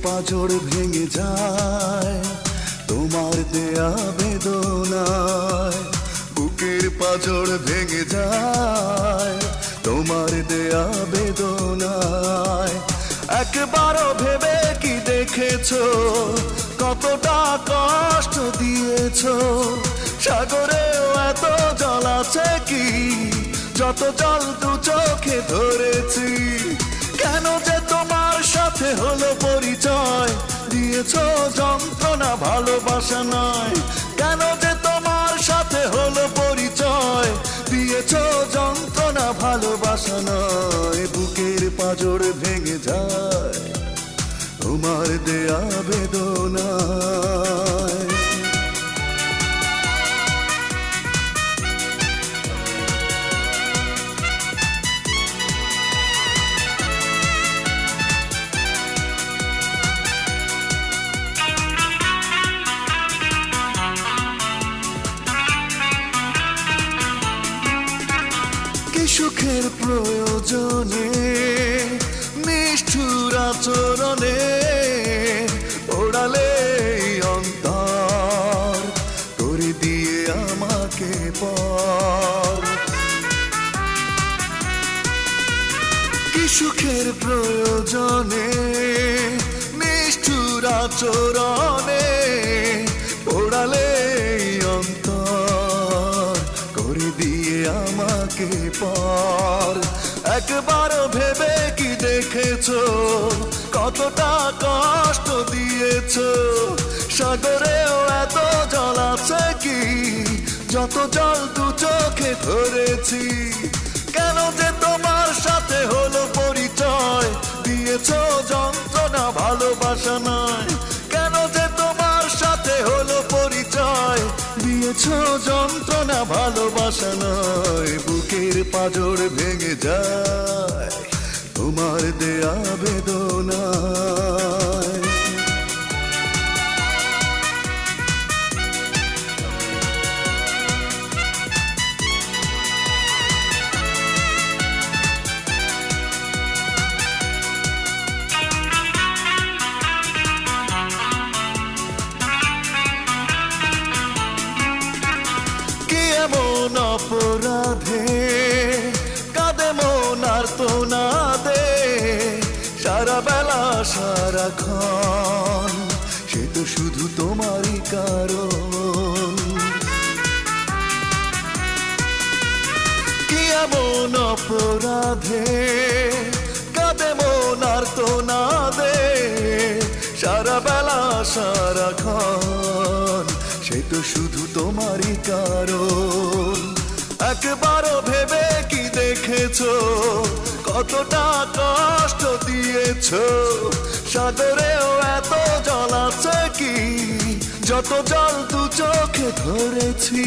পাঁজর ভেঙে যায় তোমার দেয়া বেদনায়, বুকের পাঁজর ভেঙে যায় তোমার দেয়া বেদনায়। একবারও ভেবে কি দেখেছো কতটা কষ্ট দিয়েছো? সাগরেও এত জল আছে কি যত জল দু চোখে ধরেছি? কেন যে তোমার সাথে হলো পরিচয়, দিয়েছো যন্ত্রণা ভালোবাসা নয়। কেন যে তোমার সাথে হলো পরিচয়, দিয়েছো যন্ত্রণা ভালোবাসা নয়। বুকের পাঁজর ভেঙে যায় তোমার দেয়া বেদনায়। সুখের প্রয়োজনে নিষ্ঠুর আচরণে ওড়ালে অন্তর করে দিয়ে আমাকে পর। কি সুখের প্রয়োজনে নিষ্ঠুর আচরণে ওড়ালে অন্তর করে দিয়ে আমাকে পর। একবার ভেবে কি দেখেছো কতটা কষ্ট দিয়েছো? সাগরেও এত জল আছে কি যত জল দু চোখে ধরেছি? কেন যে তোমার সাথে হলো পরিচয়, দিয়েছো যন্ত্রণা ভালোবাসা নয়। কেন যে তোমার সাথে হলো পরিচয়, দিয়েছো যন্ত্রণা ভালোবাসা নয়। বুকের পাঁজর ভেঙে যায় তোমার দেয়া বেদনায়। এমন অপরাধে কাঁদে মন আর তো না দে, সারা বেলা সারাক্ষণ সে তো শুধু তোমারই কারণ। কি এমন অপরাধে কাঁদে মন আর তো না দে, সারা বেলা সারাক্ষণ সে তো শুধু তোমারই কারণ। একবারও ভেবে কি দেখেছো কতটা কষ্ট দিয়েছো? সাগরেও এত জল আছে কি যত জল দু চোখে ধরেছি?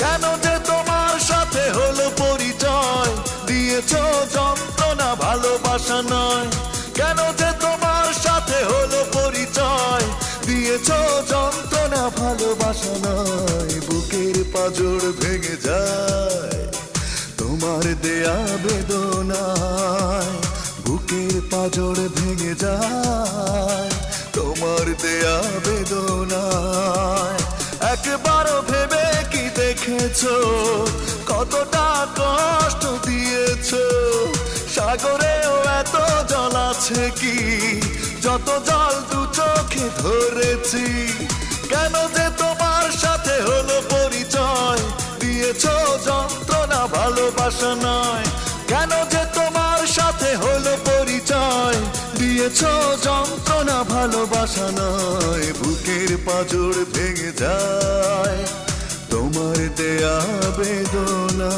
কেন যে তোমার সাথে হলো পরিচয়, দিয়েছো যন্ত্রণা ভালোবাসা নয়। কেন যে তোমার সাথে হলো পরিচয়, দিয়েছো যন্ত্রণা ভালোবাসা নয়। বুকের পাঁজর ভেঙে যায় তোমার দেয়া বেদনায়, বুকের পাঁজর ভেঙে যায় তোমার দেয়া বেদনায়। একবারও ভেবে কি দেখেছো কতটা কষ্ট দিয়েছো? সাগরেও এত জল আছে কি যত জল দু চোখে ধরেছি? কেন যে তোমার সাথে হলো পরিচয়, দিয়েছো যন্ত্রণা ভালোবাসা নয়। কেন যে তোমার সাথে হলো পরিচয়, দিয়েছো যন্ত্রণা ভালোবাসা নয়। বুকের পাঁজর ভেঙে যায় তোমার দেয়া বেদনা।